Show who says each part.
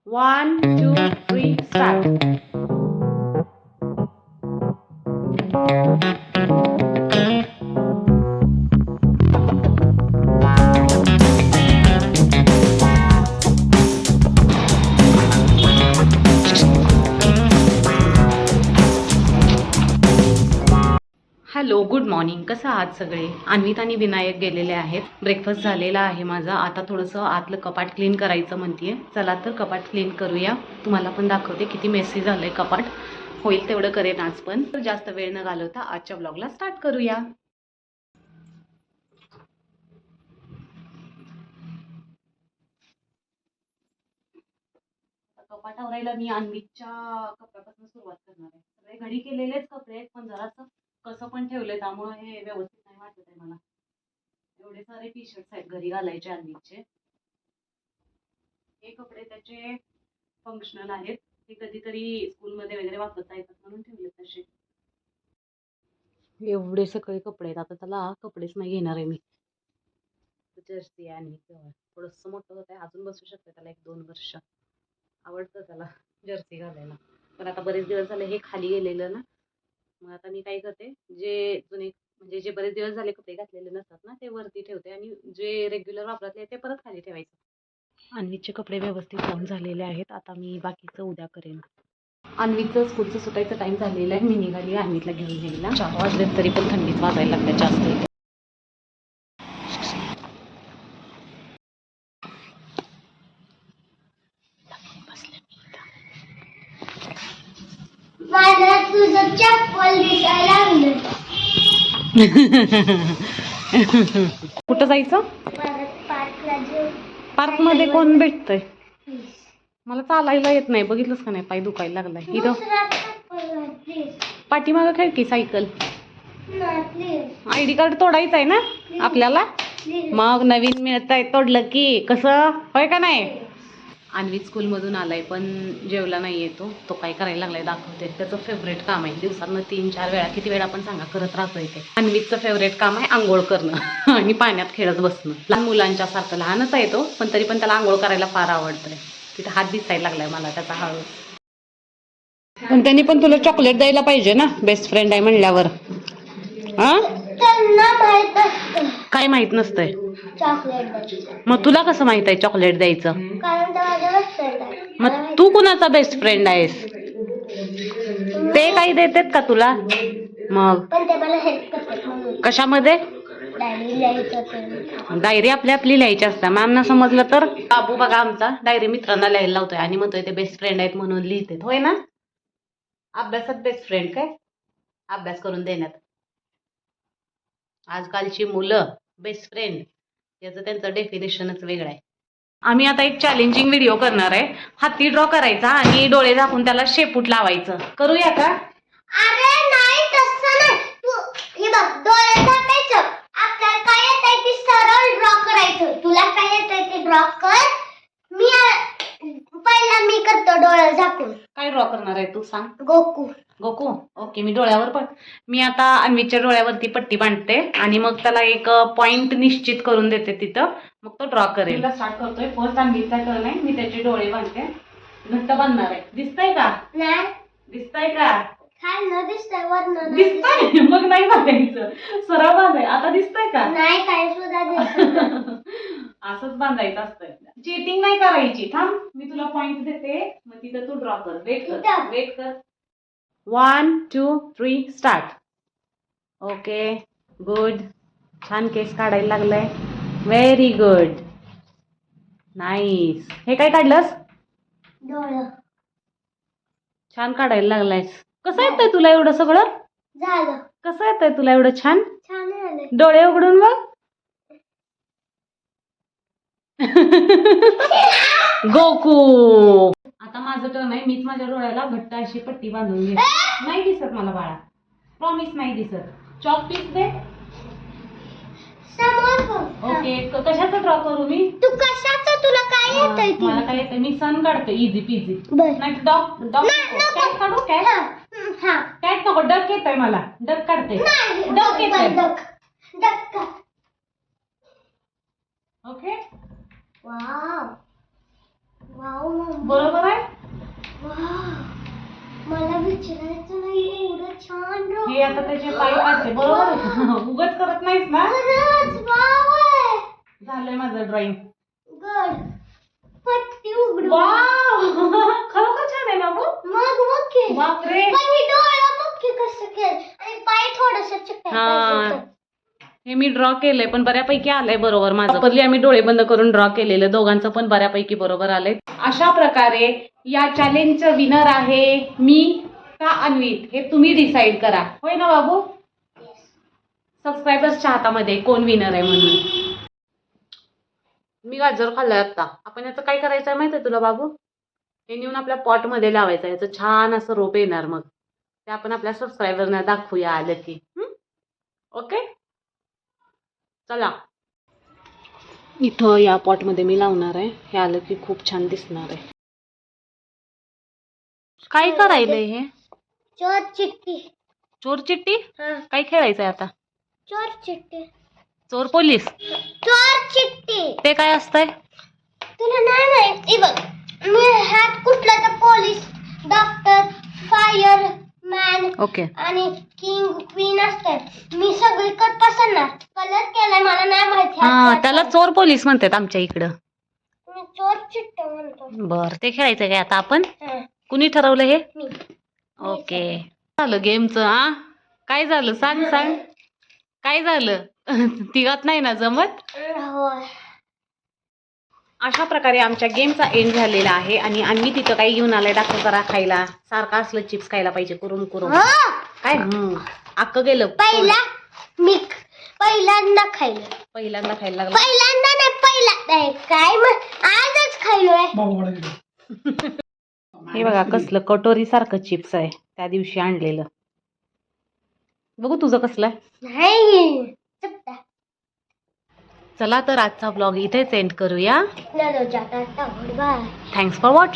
Speaker 1: 1, 2, 3, start. Hello, good morning. कसं आहात सगळे? अन्वित आणि विनायक गेलेले आहेत. ब्रेकफास्ट झालेला आहे माझा. आता थोडंसं आतलं कपाट क्लीन करायचं म्हणते. चला तर कपाट क्लीन करूया. तुम्हाला पण दाखवते किती मेसी झालं आहे कपाट. होईल तेवढं करेन आज पण. तर जास्त वेळ न घालवता आजच्या ब्लॉगला स्टार्ट करूया. कपाट आवरायला मी अन्वितच्या कपड्यापासून सुरुवात करणार आहे. सगळे घडी केलेलेच कपडे आहेत, पण जरासं कसं पण ठेवलंय त्यामुळे हे व्यवस्थित नाही वाटत आहे मला. एवढे सारे टी शर्ट्स आहेत घरी घालायचे अन्वितचे. हे कपडे त्याचे फंक्शनल आहेत. ते कधीतरी स्कूलमध्ये वगैरे वापरता येतात म्हणून ठेवले तसे. एवढे सगळे कपडे आहेत. आता त्याला कपडेच नाही घेणार आहे मी. जर्सी आहे आणि थोडंसं मोठं होत आहे, अजून बसू शकते त्याला 1-2 वर्ष. आवडतं त्याला जर्सी घालायला. पण आता बरेच दिवस झाले हे खाली गेलेलं ना, मग आता मी काय करते, जे जुने म्हणजे जे बरेच दिवस झाले कपडे घातलेले नसतात ना ते वरती ठेवते आणि जे रेग्युलर वापरातले ते परत खाली ठेवायचं. अन्वितचे कपडे व्यवस्थित लावून झालेले आहेत. आता मी बाकीचं उद्या करेन. अन्वितचं स्कूलचं सुटायचं टाइम झालेला आहे. मी निघाली अन्वितला घेऊन यायला. 4 वाजले तरी पण थंडीच वाजायला लागते जास्त.
Speaker 2: मला तुझं चप्पल दिसायला लागलं.
Speaker 1: कुठं जायचं?
Speaker 2: पार्कला जाऊ.
Speaker 1: पार्क मध्ये कोण भेटतंय? मला चालायला येत नाही, बघितलंस का नाही? पाय दुखायला लागलाय. इथं पाठीमागं खेळ की सायकल. ID कार्ड तोडायचं आहे ना आपल्याला? मग नवीन मिळत आहे तोडलं की कसं, होय का नाही? अन्वित स्कूलमधून आलाय पण जेवला नाही येतो. तो काय करायला लागलाय दाखवते. त्याचं फेवरेट काम आहे. दिवसातनं 3-4 वेळा, किती वेळा आपण सांगा, करत राहतोय ते. अन्वितचं फेवरेट काम आहे आंघोळ करणं आणि पाण्यात खेळत बसणं. लहान मुलांच्या सारखं. लहानच आहे तो, पण तरी पण त्याला आंघोळ करायला फार आवडतंय. तिथं हात दिसायला लागलाय मला त्याचा हळू. पण त्यांनी पण तुला चॉकलेट द्यायला पाहिजे ना, बेस्ट फ्रेंड आहे म्हणल्यावर.
Speaker 2: त्यांना माहित असतं
Speaker 1: काय माहित नसतंय?
Speaker 2: चॉकलेट द्यायचं.
Speaker 1: मग तुला कसं माहित आहे चॉकलेट द्यायचं?
Speaker 2: कारण तो माझा बेस्ट फ्रेंड आहे.
Speaker 1: मग तू कुणाचा बेस्ट फ्रेंड आहेस? ते काही देतात का तुला? मग
Speaker 2: पण ते मला हेल्प करतात म्हणून.
Speaker 1: कशामध्ये?
Speaker 2: डायरी लिहायचं.
Speaker 1: डायरी आपली लिहायची असतात. मॅमना समजलं तर. बाबू बघा आमचा डायरी मित्रांना लिहायला लावतोय आणि म्हणतोय ते बेस्ट फ्रेंड आहेत म्हणून लिहितात. होय ना? अभ्यासात बेस्ट फ्रेंड काय? अभ्यास करून देण्यात. आजकालची मुलं बेस्ट फ्रेंड याचं त्यांचं डेफिनेशनच वेगळं आहे. आम्ही आता एक चॅलेंजिंग व्हिडिओ करणार आहे. हाती ड्रॉ करायचा आणि डोळे झाकून त्याला शेपूट लावायचं. करूया का?
Speaker 2: अरे नाही, तसं नाही. तू हे बघ, डोळे झाकायचं. आपल्याला काय येतंय ते सरळ ड्रॉ करायचं. तुला काय येतंय ते ड्रॉ कर. पहिला मी करतो डोळे झाकून.
Speaker 1: काय ड्रॉ करणार आहे तू सांग?
Speaker 2: गोकू.
Speaker 1: गोकू. ओके, मी डोळ्यावर पण मी आता अन्वीच्या डोळ्यावरती पट्टी बांधते आणि मग त्याला एक पॉइंट निश्चित करून देते तिथं. मग तो ड्रॉ करेल. स्टार्ट करतोय. फर्स्ट अन्वीचा टर्न आहे. मी त्याचे डोळे बांधते. घट्ट बांधणार आहे. दिसतंय का?
Speaker 2: नाही
Speaker 1: दिसतंय का?
Speaker 2: काय न दिसतंय, वरनं
Speaker 1: दिसतंय. मग नाही बांधायचं, सरळ बांधाय. आता दिसतंय का?
Speaker 2: नाही, काय सुद्धा दिसत नाही.
Speaker 1: असंच बांधायचं असतंय. चीटिंग नाही करायची. थांब, मी तुला पॉइंट देते, मग तिथं तू ड्रॉ कर. वेट कर. 1, 2, 3 स्टार्ट. Okay, good. छान केस काढायला लागलाय. Very good. नाईस. हे काय काढलंस?
Speaker 2: डोळं.
Speaker 1: छान काढायला लागलायस. कसं येतंय तुला एवढं सगळं?
Speaker 2: झालं.
Speaker 1: कसं येतंय तुला एवढं छान?
Speaker 2: छान झालंय.
Speaker 1: डोळे उघडून बघ. गोकू. आता माझं टर्न आहे. मीच माझ्या डोळ्याला घट्ट अशी पट्टी बांधून घे. नाही दिसत मला बाळा, प्रॉमिस नाही दिसत. चॉक पीस दे. ओके, कशाचं ड्रॉ करू मी?
Speaker 2: तू कशाचं, तुला काय येतंय ते?
Speaker 1: मला काय येतंय, मी सन काढते इझी पिझी.
Speaker 2: बर.
Speaker 1: नाही डॉग कॅट काढू? कॅट नको, डक येतोय मला. डक काढते. डक येतोय.
Speaker 2: डक.
Speaker 1: ओके.
Speaker 2: वाव.
Speaker 1: बरोबर आहे.
Speaker 2: मला विचारायचं नाही एवढं छान
Speaker 1: हे आता त्याचे पाय पाचशे बरोबर आहे. उगाच करत नाहीस ना.
Speaker 2: खरंच वाव आहे.
Speaker 1: झालंय माझं ड्रॉइंग.
Speaker 2: गड पट्टी उघडू.
Speaker 1: वाव खरोखर छान आहे बाबू.
Speaker 2: मग की
Speaker 1: बापरे.
Speaker 2: पण ही डोळा बघ की कसं केलं आणि पाय थोडंसं चिकटायला पाहिजे होतं.
Speaker 1: हे मी ड्रॉ केलंय पण बऱ्यापैकी आलंय बरोबर. माझं प्रॉपरली आम्ही डोळे बंद करून ड्रॉ केलेलं, दोघांचं पण बऱ्यापैकी बरोबर आलंय. अशा प्रकारे या चॅलेंजचं विनर आहे मी का अन्वित, हे तुम्ही डिसाईड करा. होय ना बाबू? सबस्क्रायबर्सच्या हातामध्ये कोण विनर आहे म्हणून. मी गाजर खाल्लाय आता. आपण याचं काय करायचं माहिती आहे तुला बाबू? हे नेऊन आपल्या पॉटमध्ये लावायचं. याचं छान असं रोप येणार, मग ते आपण आपल्या सबस्क्रायबरना दाखवूया आलं की. ओके चला. इथं या पॉटमध्ये मी लावणार आहे. हे आलं की खूप छान दिसणार आहे. काय करायलंय हे?
Speaker 2: चोर चिट्टी.
Speaker 1: चोर चिट्टी?
Speaker 2: हा
Speaker 1: काय खेळायचंय आता?
Speaker 2: चोर चिट्टी.
Speaker 1: चोर पोलीस?
Speaker 2: चोर चिट्टी
Speaker 1: ते काय असतंय?
Speaker 2: तुला नाही माहिती? बघ मी ह्यात कुठला तर पोलीस, डॉक्टर, फायरमॅन
Speaker 1: ओके.
Speaker 2: आणि किंग क्वीन असते. मी सगळीकडे पसरणार. कलर केलाय मला नाही माहिती.
Speaker 1: हा त्याला चोर पोलीस म्हणतात आमच्या इकडं.
Speaker 2: मी चोर चिट्टी म्हणतो.
Speaker 1: बर ते खेळायचं काय आता आपण?
Speaker 2: हा,
Speaker 1: कुणी ठरवलं हे?
Speaker 2: मी.
Speaker 1: ओके झालं गेमचं. हा काय झालं सांग सांग. काय झालं? तिघात नाही ना जमत.
Speaker 2: होय.
Speaker 1: अशा प्रकारे आमच्या गेमचा एंड झालेला आहे. आणि आम्ही तिथं काही घेऊन आलाय दाखव जरा खायला. सारखं असलं चिप्स खायला पाहिजे करून करून.
Speaker 2: हो.
Speaker 1: काय अक्क गेलं.
Speaker 2: मी पहिल्यांदा खायलं.
Speaker 1: पहिल्यांदा खायला लागला.
Speaker 2: पहिल्यांदा नाही पहिला काय मग आजच खायलोय.
Speaker 1: हे बघा कसलं कटोरी सारखं चिप्स आहे, त्या दिवशी आणलेलं. बघू तुझं कसलं आहे.
Speaker 2: नाही चुपता.
Speaker 1: चला तर आजचा ब्लॉग इथेच एंड करूया.
Speaker 2: बाय.
Speaker 1: Thanks for watching.